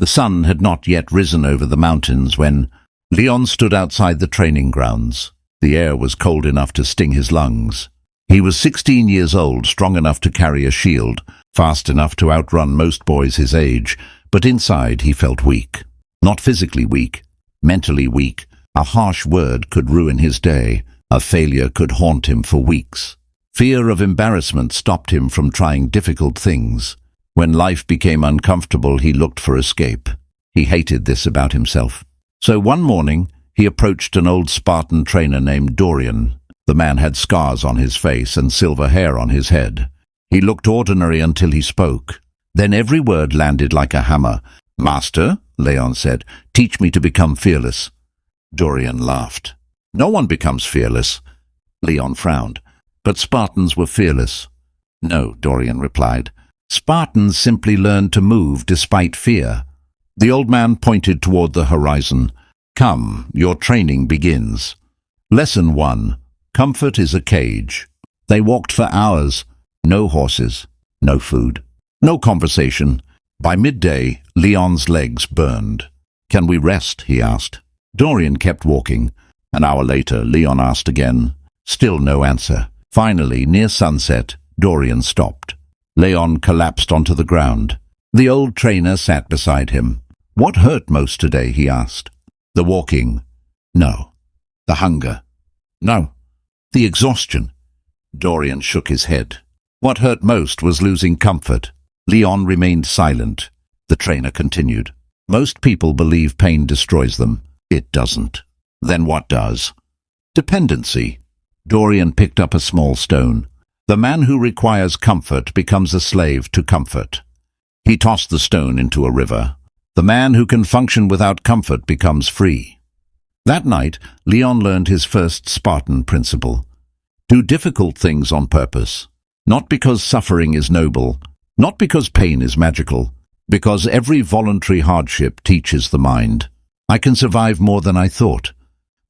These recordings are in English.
The sun had not yet risen over the mountains when Leon stood outside the training grounds. The air was cold enough to sting his lungs. He was 16 years old, strong enough to carry a shield, fast enough to outrun most boys his age, but inside he felt weak. Not physically weak, mentally weak. A harsh word could ruin his day. A failure could haunt him for weeks. Fear of embarrassment stopped him from trying difficult things. When life became uncomfortable, he looked for escape. He hated this about himself. So one morning, he approached an old Spartan trainer named Dorian. The man had scars on his face and silver hair on his head. He looked ordinary until he spoke. Then every word landed like a hammer. "Master," Leon said, "teach me to become fearless." Dorian laughed. "No one becomes fearless." Leon frowned. "But Spartans were fearless." "No," Dorian replied. "Spartans simply learned to move despite fear." The old man pointed toward the horizon. "Come, your training begins." Lesson 1. Comfort is a cage. They walked for hours. No horses, no food, no conversation. By midday, Leon's legs burned. "Can we rest?" he asked. Dorian kept walking. An hour later, Leon asked again. Still no answer. Finally, near sunset, Dorian stopped. Leon collapsed onto the ground. The old trainer sat beside him. "What hurt most today?" he asked. "The walking." "No." "The hunger." "No." "The exhaustion." Dorian shook his head. What hurt most was losing comfort. Leon remained silent. The trainer continued. "Most people believe pain destroys them. It doesn't." "Then what does?" "Dependency." Dorian picked up a small stone. "The man who requires comfort becomes a slave to comfort." He tossed the stone into a river. "The man who can function without comfort becomes free." That night, Leon learned his first Spartan principle. Do difficult things on purpose. Not because suffering is noble, not because pain is magical, because every voluntary hardship teaches the mind. I can survive more than I thought.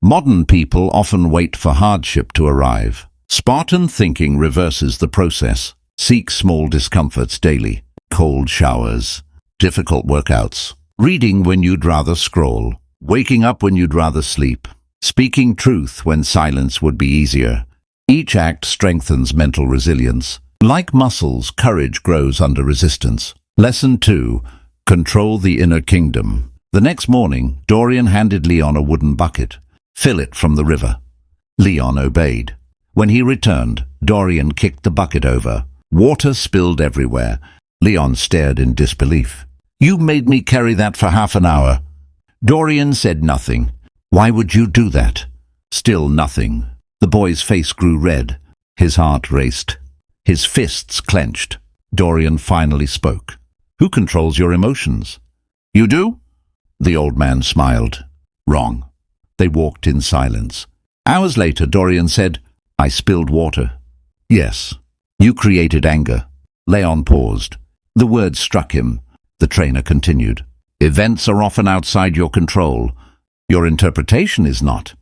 Modern people often wait for hardship to arrive. Spartan thinking reverses the process. Seek small discomforts daily. Cold showers, difficult workouts, reading when you'd rather scroll, waking up when you'd rather sleep, speaking truth when silence would be easier. Each act strengthens mental resilience. Like muscles, courage grows under resistance. Lesson 2. Control the inner kingdom. The next morning, Dorian handed Leon a wooden bucket. "Fill it from the river." Leon obeyed. When he returned, Dorian kicked the bucket over. Water spilled everywhere. Leon stared in disbelief. "You made me carry that for half an hour." Dorian said nothing. "Why would you do that?" Still nothing. The boy's face grew red. His heart raced. His fists clenched. Dorian finally spoke. "Who controls your emotions?" "You do?" The old man smiled. "Wrong." They walked in silence. Hours later, Dorian said, "I spilled water." "Yes." "You created anger." Leon paused. The words struck him. The trainer continued. "Events are often outside your control. Your interpretation is not."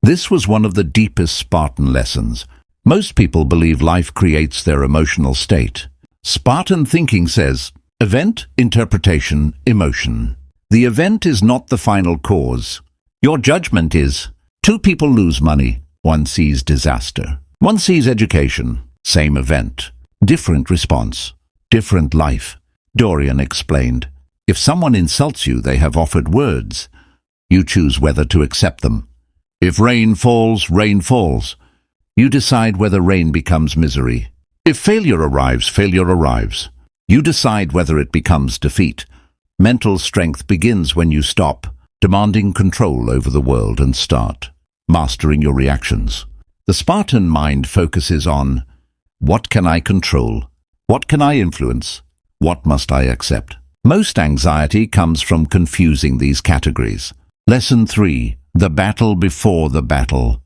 This was one of the deepest Spartan lessons. Most people believe life creates their emotional state. Spartan thinking says, event, interpretation, emotion. The event is not the final cause. Your judgment is, two people lose money. One sees disaster. One sees education. Same event. Different response. Different life. Dorian explained. If someone insults you, they have offered words. You choose whether to accept them. If rain falls, rain falls. You decide whether rain becomes misery. If failure arrives. You decide whether it becomes defeat. Mental strength begins when you stop demanding control over the world and start mastering your reactions. The Spartan mind focuses on, what can I control? What can I influence? What must I accept? Most anxiety comes from confusing these categories. Lesson 3. The battle before the battle.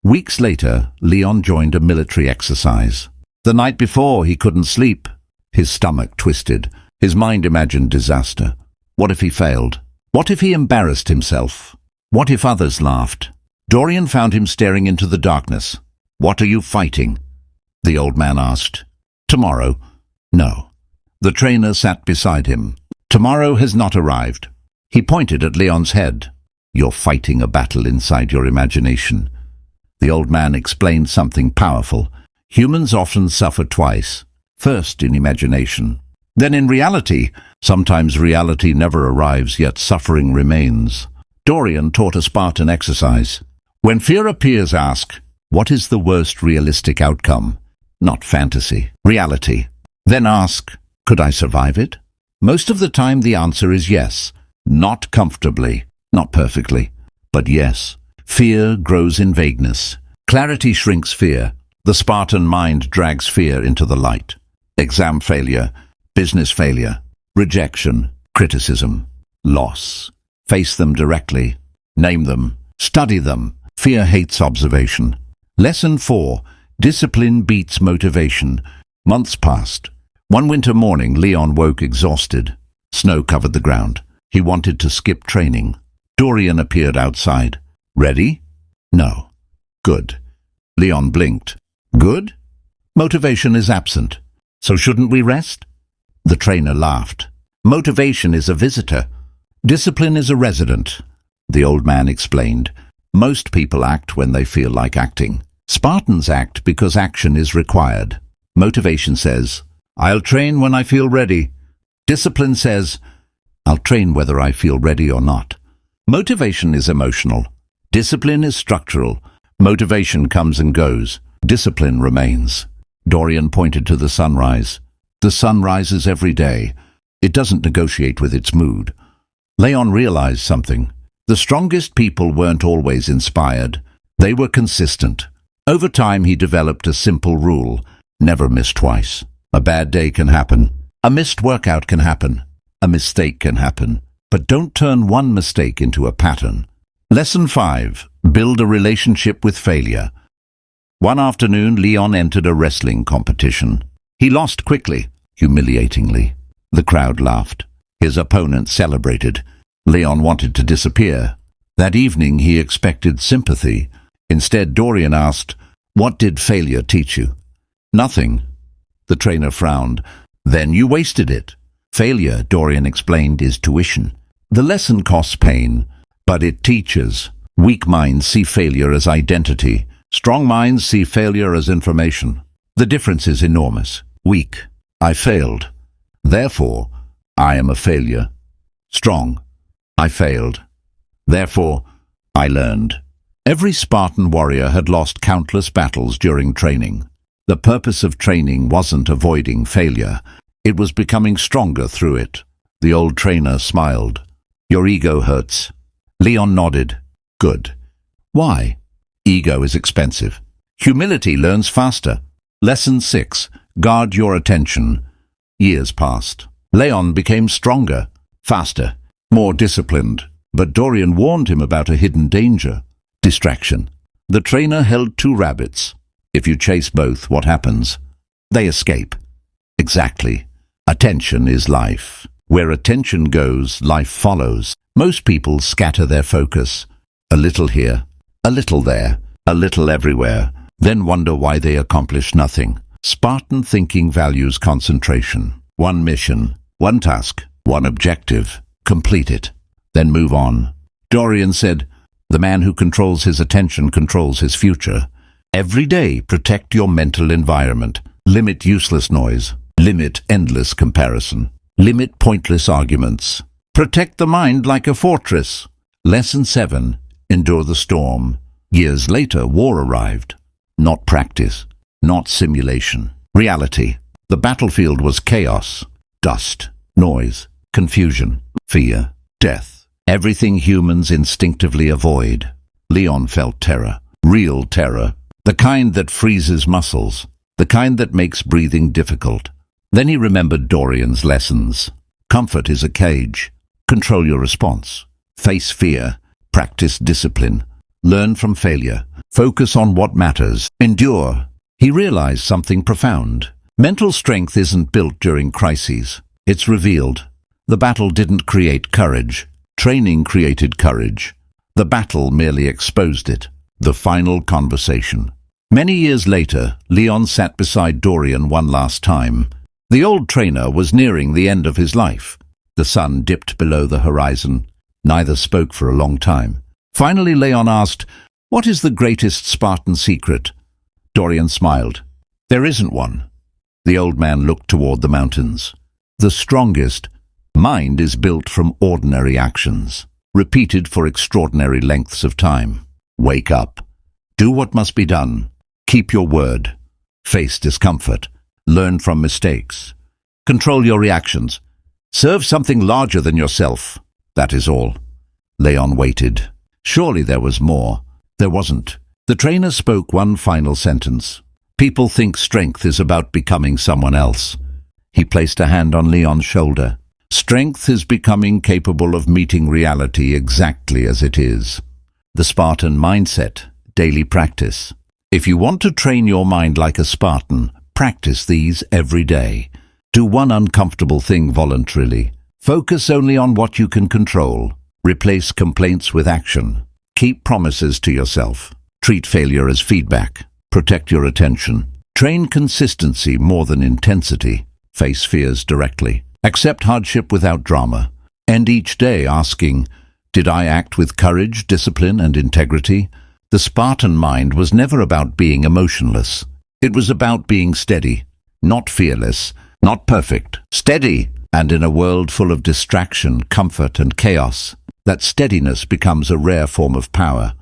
Weeks later, Leon joined a military exercise. The night before, he couldn't sleep. His stomach twisted. His mind imagined disaster. What if he failed? What if he embarrassed himself? What if others laughed? Dorian found him staring into the darkness. "What are you fighting?" The old man asked. "Tomorrow." "No." The trainer sat beside him. Tomorrow has not arrived. He pointed at Leon's head. You're fighting a battle inside your imagination. The old man explained something powerful. Humans often suffer twice. First in imagination, then in reality. Sometimes reality never arrives, yet suffering remains. Dorian taught a Spartan exercise. When fear appears, ask, what is the worst realistic outcome? Not fantasy, reality. Then ask, could I survive it? Most of the time the answer is yes. Not comfortably, not perfectly, but yes. Fear grows in vagueness. Clarity shrinks fear. The Spartan mind drags fear into the light. Exam failure, business failure, rejection, criticism, loss. Face them directly. Name them. Study them. Fear hates observation. Lesson 4. Discipline beats motivation. Months passed. One winter morning, Leon woke exhausted. Snow covered the ground. He wanted to skip training. Dorian appeared outside. Ready? No. Good. Leon blinked. Good? Motivation is absent. So shouldn't we rest? The trainer laughed. Motivation is a visitor. Discipline is a resident. The old man explained. Most people act when they feel like acting. Spartans act because action is required. Motivation says, I'll train when I feel ready. Discipline says, I'll train whether I feel ready or not. Motivation is emotional. Discipline is structural. Motivation comes and goes. Discipline remains. Dorian pointed to the sunrise. The sun rises every day. It doesn't negotiate with its mood. Leon realized something. The strongest people weren't always inspired. They were consistent. Over time he developed a simple rule. Never miss twice. A bad day can happen. A missed workout can happen. A mistake can happen. But don't turn one mistake into a pattern. Lesson 5. Build a relationship with failure. One afternoon, Leon entered a wrestling competition. He lost quickly, humiliatingly. The crowd laughed. His opponent celebrated. Leon wanted to disappear. That evening, he expected sympathy. Instead, Dorian asked, what did failure teach you? Nothing. The trainer frowned. Then you wasted it. Failure, Dorian explained, is tuition. The lesson costs pain, but it teaches. Weak minds see failure as identity. Strong minds see failure as information. The difference is enormous. Weak, I failed. Therefore, I am a failure. Strong, I failed. Therefore, I learned. Every Spartan warrior had lost countless battles during training. The purpose of training wasn't avoiding failure. It was becoming stronger through it. The old trainer smiled. Your ego hurts. Leon nodded. Good. Why? Ego is expensive. Humility learns faster. Lesson 6. Guard your attention. Years passed. Leon became stronger, faster, more disciplined. But Dorian warned him about a hidden danger. Distraction. The trainer held 2 rabbits. If you chase both, what happens? They escape. Exactly. Attention is life. Where attention goes, life follows. Most people scatter their focus. A little here, a little there, a little everywhere, then wonder why they accomplish nothing. Spartan thinking values concentration. One mission, one task, one objective. Complete it, then move on. Dorian said, the man who controls his attention controls his future. Every day, protect your mental environment. Limit useless noise. Limit endless comparison. Limit pointless arguments. Protect the mind like a fortress. Lesson 7. Endure the storm. Years later, war arrived. Not practice. Not simulation. Reality. The battlefield was chaos. Dust. Noise. Confusion. Fear. Death. Everything humans instinctively avoid. Leon felt terror. Real terror. The kind that freezes muscles. The kind that makes breathing difficult. Then he remembered Dorian's lessons. Comfort is a cage. Control your response. Face fear. Practice discipline. Learn from failure. Focus on what matters. Endure. He realized something profound. Mental strength isn't built during crises. It's revealed. The battle didn't create courage. Training created courage. The battle merely exposed it. The final conversation. Many years later, Leon sat beside Dorian one last time. The old trainer was nearing the end of his life. The sun dipped below the horizon. Neither spoke for a long time. Finally, Leon asked, "What is the greatest Spartan secret?" Dorian smiled. "There isn't one." The old man looked toward the mountains. "The strongest mind is built from ordinary actions, repeated for extraordinary lengths of time. Wake up. Do what must be done. Keep your word. Face discomfort. Learn from mistakes. Control your reactions. Serve something larger than yourself. That is all." Leon waited. Surely there was more. There wasn't. The trainer spoke one final sentence. "People think strength is about becoming someone else." He placed a hand on Leon's shoulder. "Strength is becoming capable of meeting reality exactly as it is." The Spartan mindset, daily practice. If you want to train your mind like a Spartan, practice these every day. Do one uncomfortable thing voluntarily. Focus only on what you can control. Replace complaints with action. Keep promises to yourself. Treat failure as feedback. Protect your attention. Train consistency more than intensity. Face fears directly. Accept hardship without drama. End each day asking, "Did I act with courage, discipline, and integrity?" The Spartan mind was never about being emotionless. It was about being steady, not fearless, not perfect, steady. And in a world full of distraction, comfort, and chaos, that steadiness becomes a rare form of power.